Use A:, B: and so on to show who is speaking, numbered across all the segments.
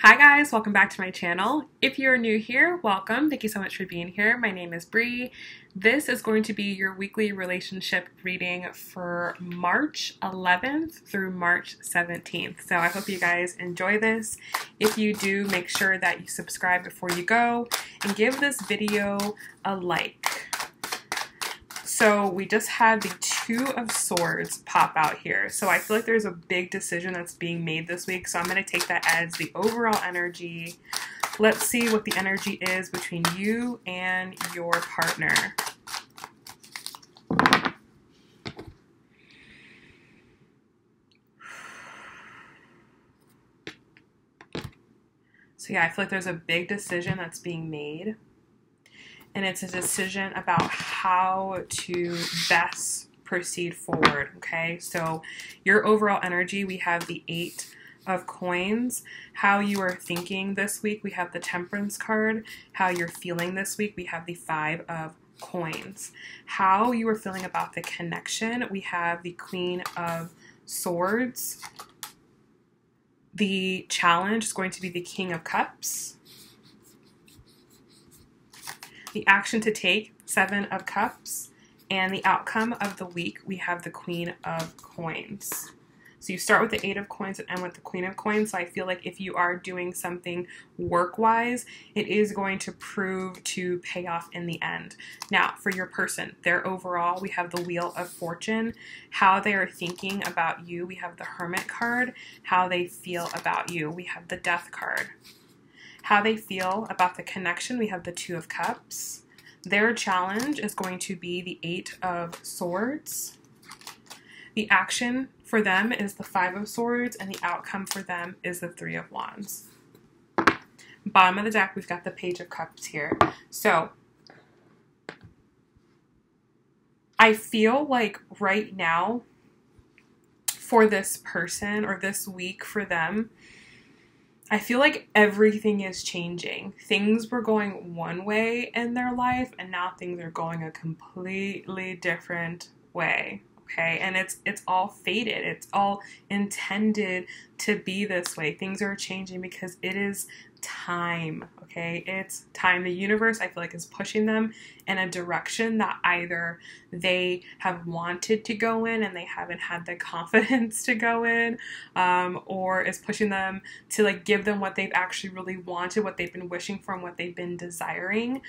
A: Hi guys, welcome back to my channel. If you're new here, welcome. Thank you so much for being here. My name is Bri. This is going to be your weekly relationship reading for March 11th through March 17th. So I hope you guys enjoy this. If you do, make sure that you subscribe before you go and give this video a like. So we just had the Two of Swords pop out here. So I feel like there's a big decision that's being made this week. So I'm going to take that as the overall energy. Let's see what the energy is between you and your partner. So yeah, I feel like there's a big decision that's being made. And it's a decision about how to best proceed forward, okay? So your overall energy, we have the 8 of Coins. How you are thinking this week, we have the Temperance card. How you're feeling this week, we have the 5 of Coins. How you are feeling about the connection, we have the Queen of Swords. The challenge is going to be the King of Cups. The action to take, 7 of Cups, and the outcome of the week, we have the Queen of Coins. So you start with the 8 of Coins and end with the Queen of Coins. So I feel like if you are doing something work-wise, it is going to prove to pay off in the end. Now, for your person, their overall, we have the Wheel of Fortune. How they are thinking about you, we have the Hermit card. How they feel about you, we have the Death card. How they feel about the connection, we have the 2 of Cups. Their challenge is going to be the 8 of Swords. The action for them is the 5 of Swords, and the outcome for them is the 3 of Wands. Bottom of the deck, we've got the Page of Cups here. So I feel like right now for this person, or this week for them, I feel like everything is changing. Things were going one way in their life, and now things are going a completely different way. Okay, and it's all fated. It's all intended to be this way. Things are changing because it is time. Okay, it's time. The universe, I feel like, is pushing them in a direction that either they have wanted to go in and they haven't had the confidence to go in, or is pushing them to like give them what they've actually really wanted, what they've been wishing for, and what they've been desiring.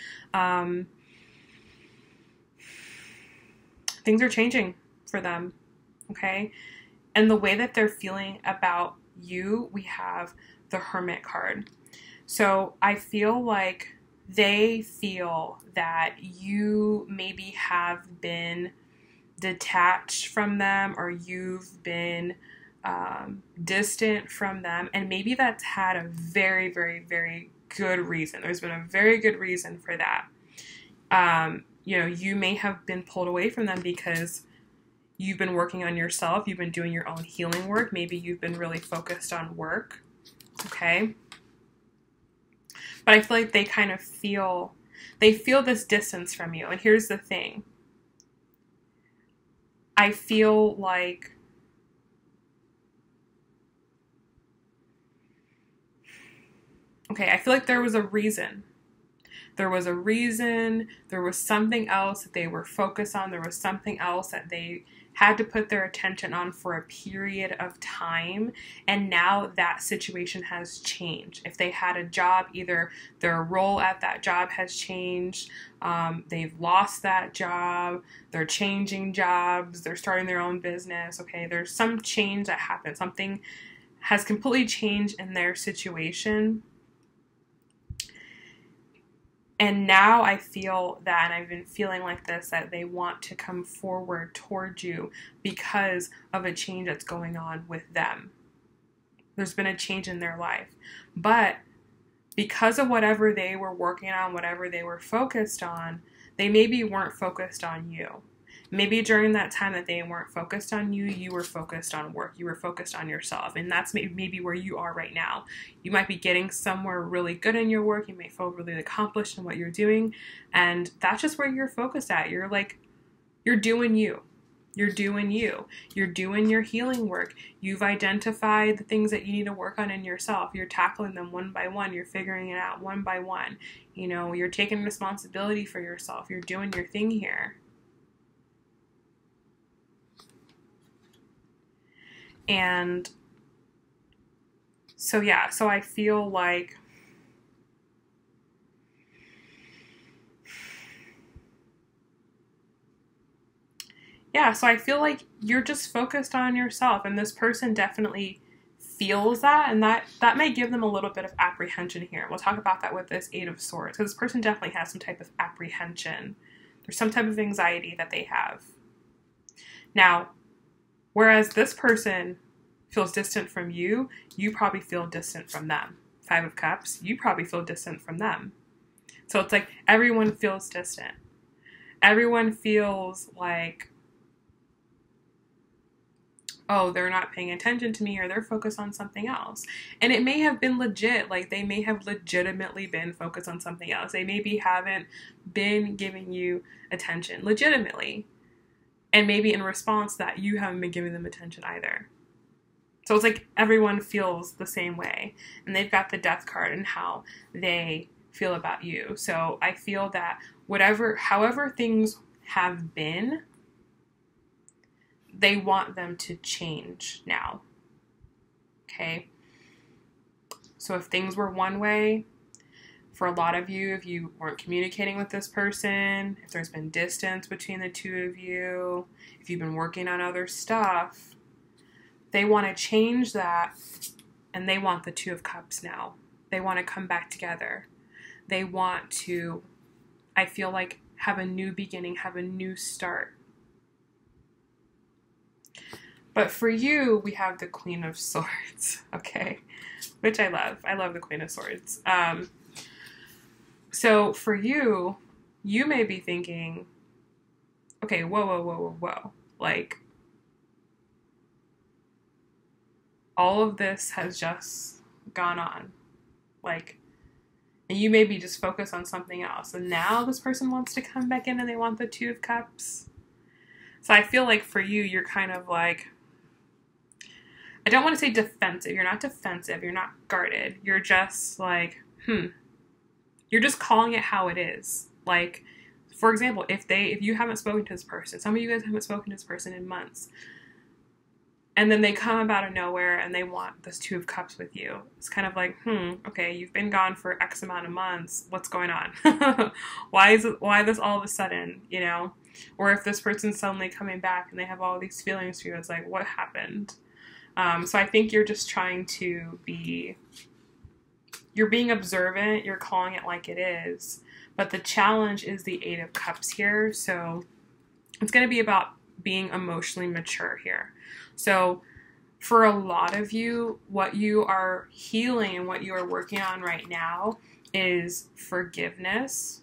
A: Things are changing for them, okay? And the way that they're feeling about you, we have the Hermit card. So I feel like they feel that you maybe have been detached from them, or you've been distant from them, and maybe that's had a very, very, very good reason. There's been a very good reason for that. You know, you may have been pulled away from them because you've been working on yourself. You've been doing your own healing work. Maybe you've been really focused on work. Okay. But I feel like they kind of feel this distance from you. And here's the thing. I feel like I feel like there was a reason. There was a reason. There was something else that they were focused on. There was something else that they had to put their attention on for a period of time, and now that situation has changed. If they had a job, either their role at that job has changed, they've lost that job, they're changing jobs, they're starting their own business, okay? There's some change that happened. Something has completely changed in their situation. And now I feel that, and I've been feeling like this, that they want to come forward towards you because of a change that's going on with them. There's been a change in their life. But because of whatever they were working on, whatever they were focused on, they maybe weren't focused on you. Maybe during that time that they weren't focused on you, you were focused on work. You were focused on yourself. And that's maybe where you are right now. You might be getting somewhere really good in your work. You may feel really accomplished in what you're doing. And that's just where you're focused at. You're doing you. You're doing you. You're doing your healing work. You've identified the things that you need to work on in yourself. You're tackling them one by one. You're figuring it out one by one. You know, you're taking responsibility for yourself. You're doing your thing here. And so, yeah, so I feel like you're just focused on yourself, and this person definitely feels that, and that may give them a little bit of apprehension here. We'll talk about that with this Eight of Swords, because this person definitely has some type of apprehension. There's some type of anxiety that they have. Now, whereas this person feels distant from you, you probably feel distant from them. Five of Cups, you probably feel distant from them. So it's like everyone feels distant. Everyone feels like, oh, they're not paying attention to me, or they're focused on something else. And it may have been legit, like they may have legitimately been focused on something else. They maybe haven't been giving you attention legitimately. And maybe in response to that, you haven't been giving them attention either. So it's like everyone feels the same way. And they've got the Death card and how they feel about you. So I feel that however things have been, they want them to change now. Okay? So if things were one way, for a lot of you, if you weren't communicating with this person, if there's been distance between the two of you, if you've been working on other stuff, they want to change that, and they want the Two of Cups now. They want to come back together. They want to, I feel like, have a new beginning, have a new start. But for you, we have the Queen of Swords, okay? Which I love. I love the Queen of Swords. So for you, you may be thinking, okay, whoa. Like, all of this has just gone on. Like, and you may be just focused on something else. And now this person wants to come back in and they want the Two of Cups. So I feel like for you, you're kind of like, I don't want to say defensive. You're not defensive. You're not guarded. You're just like, You're just calling it how it is. Like, for example, if you haven't spoken to this person, some of you guys haven't spoken to this person in months, and then they come out of nowhere and they want this Two of Cups with you. It's kind of like, okay, you've been gone for X amount of months. What's going on? Why this all of a sudden, you know? Or if this person's suddenly coming back and they have all these feelings for you, it's like, what happened? So I think you're just trying to you're being observant, you're calling it like it is, but the challenge is the Eight of Cups here, so it's going to be about being emotionally mature here. So for a lot of you, what you are healing and what you are working on right now is forgiveness,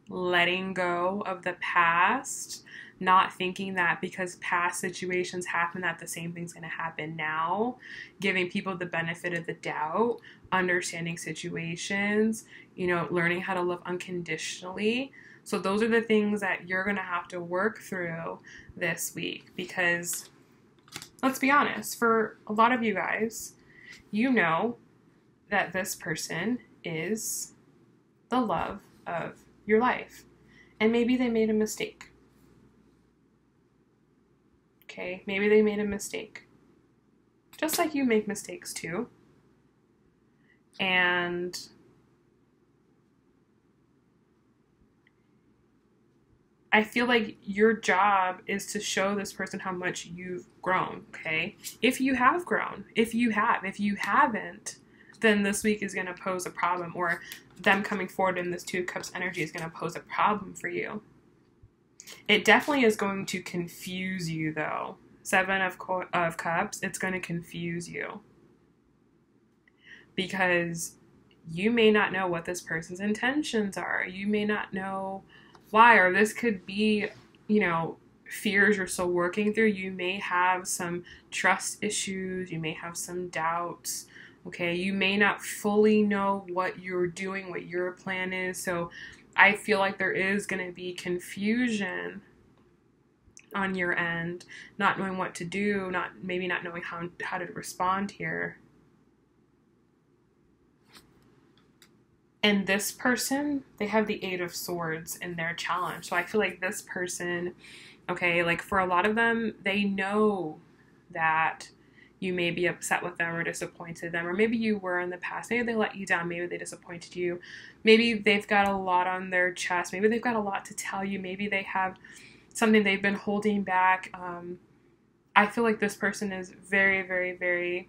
A: letting go of the past, not thinking that because past situations happen that the same thing's going to happen now, giving people the benefit of the doubt, understanding situations, you know, learning how to love unconditionally. So those are the things that you're going to have to work through this week, because let's be honest, for a lot of you guys, you know that this person is the love of your life, and maybe they made a mistake. Okay, maybe they made a mistake. Just like you make mistakes too. And I feel like your job is to show this person how much you've grown, okay? If you have grown, if you haven't, then this week is going to pose a problem, or them coming forward in this Two of Cups energy is going to pose a problem for you. It definitely is going to confuse you, though. Seven of Cups, it's going to confuse you. Because you may not know what this person's intentions are. You may not know why, or this could be, you know, fears you're still working through. You may have some trust issues. You may have some doubts. Okay, you may not fully know what you're doing, what your plan is. So I feel like there is going to be confusion on your end, not knowing what to do, maybe not knowing how to respond here. And this person, they have the 8 of Swords in their challenge. So I feel like this person, okay, like for a lot of them, they know that you may be upset with them or disappointed them, or maybe you were in the past. Maybe they let you down. Maybe they disappointed you. Maybe they've got a lot on their chest. Maybe they've got a lot to tell you. Maybe they have something they've been holding back. I feel like this person is very, very, very,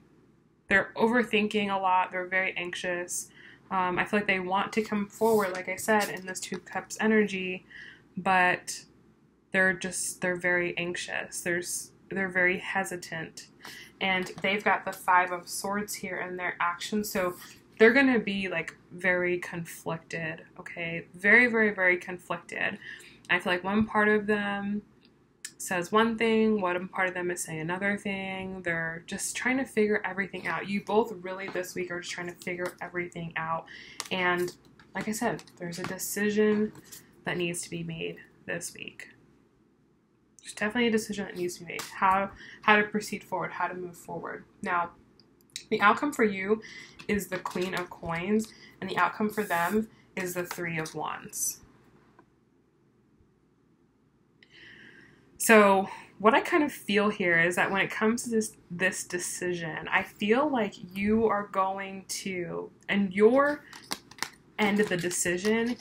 A: they're overthinking a lot. They're very anxious. I feel like they want to come forward, like I said, in this 2 Cups energy, but they're very anxious. They're very hesitant. And they've got the 5 of Swords here in their actions. So they're going to be like very conflicted, okay? Very, very, very conflicted. I feel like one part of them says one thing, one part of them is saying another thing. They're just trying to figure everything out. You both really this week are just trying to figure everything out. And like I said, there's a decision that needs to be made this week. There's definitely a decision that needs to be made. How to proceed forward, how to move forward. Now, the outcome for you is the Queen of Coins, and the outcome for them is the 3 of Wands. So what I kind of feel here is that when it comes to this decision, I feel like you are going to, and your end of the decision,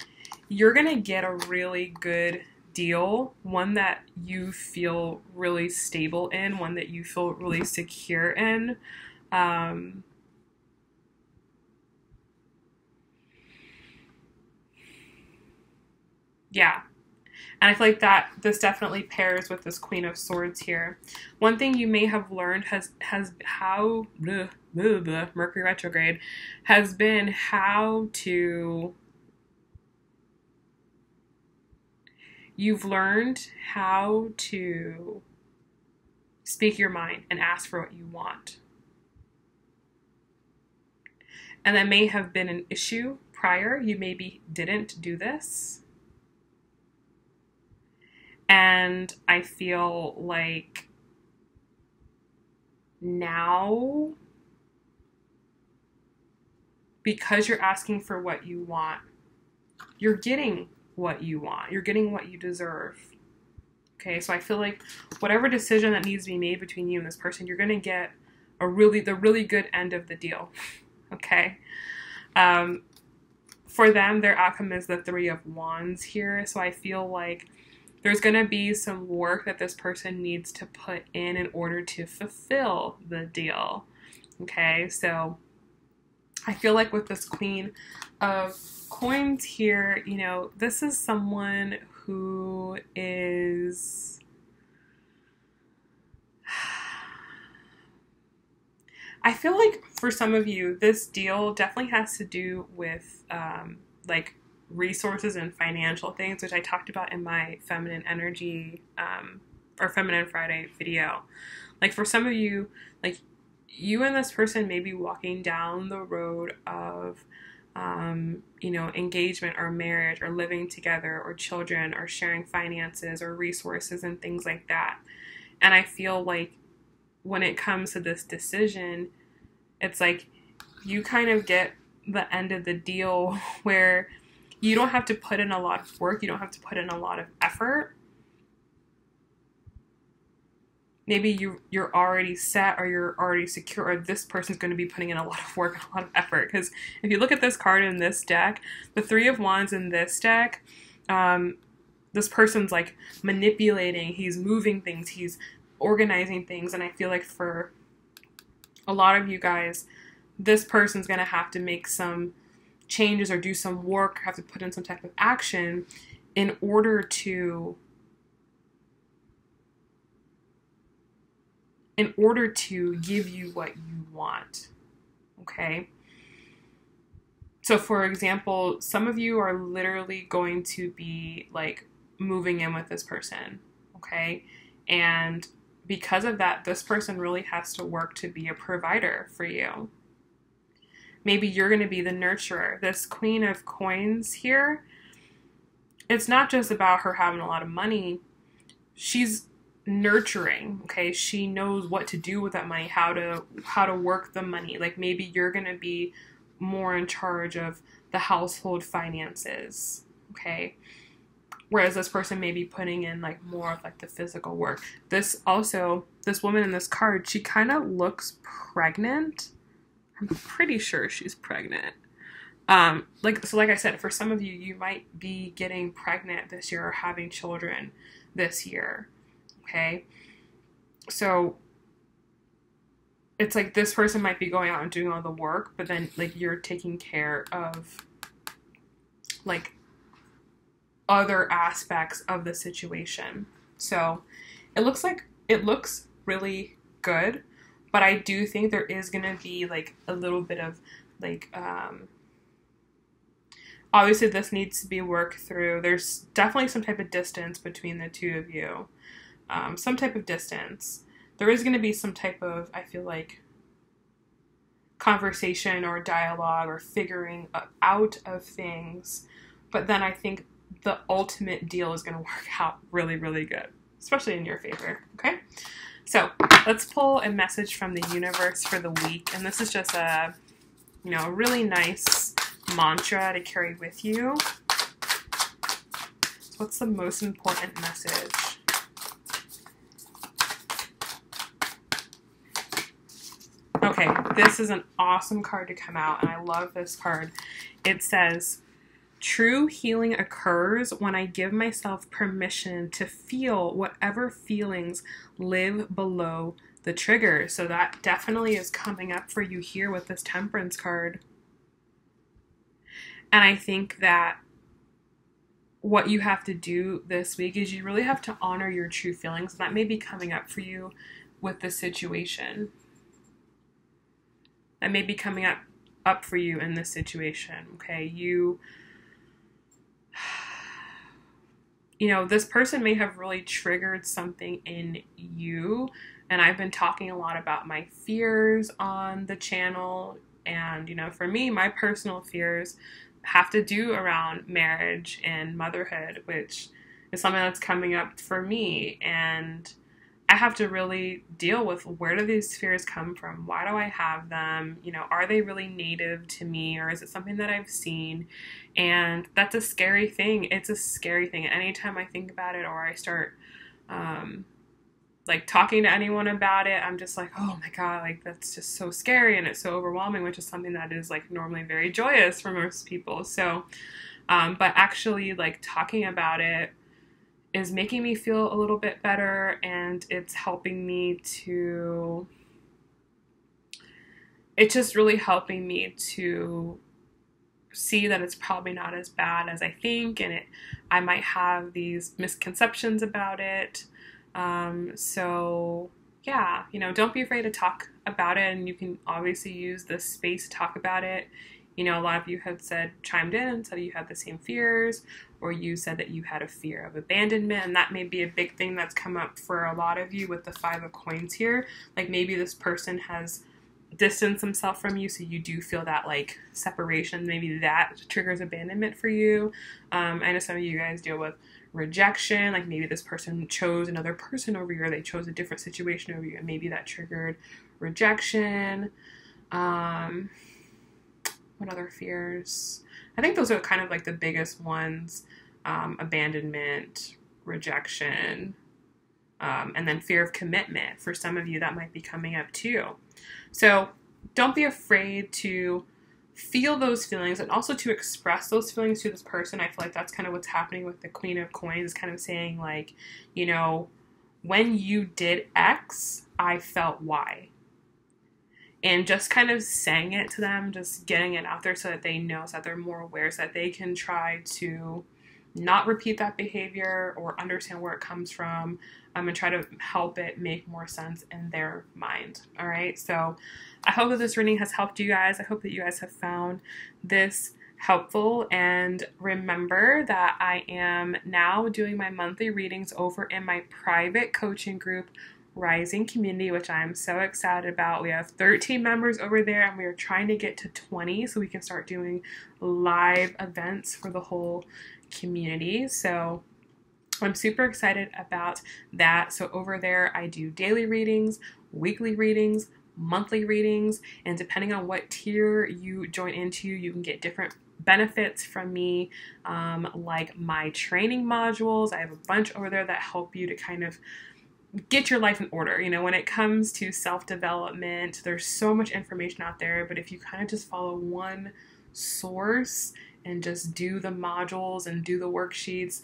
A: you're going to get a really good deal, one that you feel really stable in, one that you feel really secure in. Yeah. And I feel like that this definitely pairs with this Queen of Swords here. One thing you may have learned how Mercury retrograde has been how to, you've learned how to speak your mind and ask for what you want. And that may have been an issue prior. You maybe didn't do this. And I feel like now, because you're asking for what you want, you're getting what you want. You're getting what you deserve. Okay, so I feel like whatever decision that needs to be made between you and this person, you're going to get the really good end of the deal. Okay. For them, their outcome is the 3 of Wands here. So I feel like there's going to be some work that this person needs to put in order to fulfill the deal. Okay, so I feel like with this Queen of Coins here, you know, this is someone who is, I feel like for some of you, this deal definitely has to do with like resources and financial things, which I talked about in my feminine energy or Feminine Friday video. Like for some of you, like you and this person may be walking down the road of you know, engagement or marriage or living together or children or sharing finances or resources and things like that. And I feel like when it comes to this decision, it's like you kind of get the end of the deal where you don't have to put in a lot of work. You don't have to put in a lot of effort. Maybe you're already set, or you're already secure, or this person's going to be putting in a lot of work and a lot of effort. Because if you look at this card in this deck, the 3 of Wands in this deck, this person's like manipulating, he's moving things, he's organizing things. And I feel like for a lot of you guys, this person's going to have to make some changes or do some work, have to put in some type of action in order to give you what you want. Okay? So for example, some of you are literally going to be like moving in with this person. Okay? And because of that, this person really has to work to be a provider for you. Maybe you're going to be the nurturer. This Queen of Coins here, it's not just about her having a lot of money. She's nurturing. Okay, she knows what to do with that money, how to work the money. Like maybe you're gonna be more in charge of the household finances. Okay, whereas this person may be putting in like more of like the physical work. This woman in this card, she kind of looks pregnant. I'm pretty sure she's pregnant. Like I said, for some of you, you might be getting pregnant this year or having children this year. Okay, so it's like this person might be going out and doing all the work, but then like you're taking care of like other aspects of the situation. So it looks really good, but I do think there is gonna be like a little bit of like obviously this needs to be worked through. There's definitely some type of distance between the two of you. Some type of distance. There is going to be some type of, I feel like, conversation or dialogue or figuring out of things. But then I think the ultimate deal is going to work out really, really good, especially in your favor. Okay? So let's pull a message from the universe for the week. And this is just a, a really nice mantra to carry with you. So what's the most important message? Okay, this is an awesome card to come out, and I love this card. It says, true healing occurs when I give myself permission to feel whatever feelings live below the trigger. So that definitely is coming up for you here with this Temperance card. And I think that what you have to do this week is you really have to honor your true feelings. That may be coming up for you with this situation. That may be coming up for you in this situation, okay? This person may have really triggered something in you, and I've been talking a lot about my fears on the channel, and, for me, my personal fears have to do around marriage and motherhood, which is something that's coming up for me, and I have to really deal with, where do these fears come from? Why do I have them? Are they really native to me, or is it something that I've seen? And that's a scary thing. It's a scary thing. Anytime I think about it, or I start like talking to anyone about it, I'm just like, oh my God, like that's just so scary, and it's so overwhelming, which is something that is like normally very joyous for most people. So, but actually like talking about it is making me feel a little bit better, and it's helping me to, it's just really helping me to see that it's probably not as bad as I think, and I might have these misconceptions about it. So yeah, don't be afraid to talk about it, and you can obviously use this space to talk about it. A lot of you have chimed in and said you had the same fears, or you said that you had a fear of abandonment, and that may be a big thing that's come up for a lot of you with the 5 of Coins here. Like maybe this person has distanced themselves from you, so you do feel that like separation. Maybe that triggers abandonment for you. I know some of you guys deal with rejection, like maybe this person chose another person over you, or they chose a different situation over you, and maybe that triggered rejection. What other fears? I think those are kind of like the biggest ones. Abandonment, rejection, and then fear of commitment. For some of you, that might be coming up too. So don't be afraid to feel those feelings, and also to express those feelings to this person. I feel like that's kind of what's happening with the Queen of Coins, kind of saying like, when you did X, I felt Y. And just kind of saying it to them, just getting it out there so that they know, so that they're more aware, so that they can try to not repeat that behavior or understand where it comes from, and try to help it make more sense in their mind. All right. So I hope that this reading has helped you guys. I hope that you guys have found this helpful. And remember that I am now doing my monthly readings over in my private coaching group, Rising community, which I'm so excited about. We have 13 members over there, and we are trying to get to 20 so we can start doing live events for the whole community. So I'm super excited about that. So over there, I do daily readings, weekly readings, monthly readings, and depending on what tier you join into, you can get different benefits from me, like my training modules. I have a bunch over there that help you to kind of get your life in order. You know, when it comes to self-development, there's so much information out there, but if you kind of just follow one source and just do the modules and do the worksheets,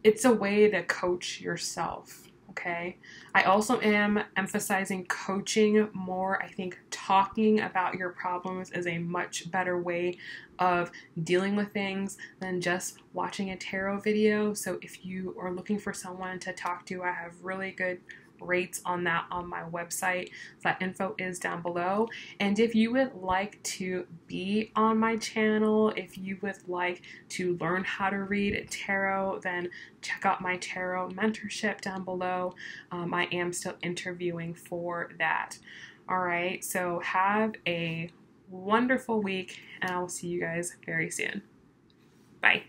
A: it's a way to coach yourself. Okay. I also am emphasizing coaching more. I think talking about your problems is a much better way of dealing with things than just watching a tarot video. So if you are looking for someone to talk to, I have really good rates on that on my website. That info is down below. And if you would like to be on my channel, if you would like to learn how to read tarot, then check out my tarot mentorship down below. I am still interviewing for that. All right, so have a wonderful week, and I will see you guys very soon. Bye.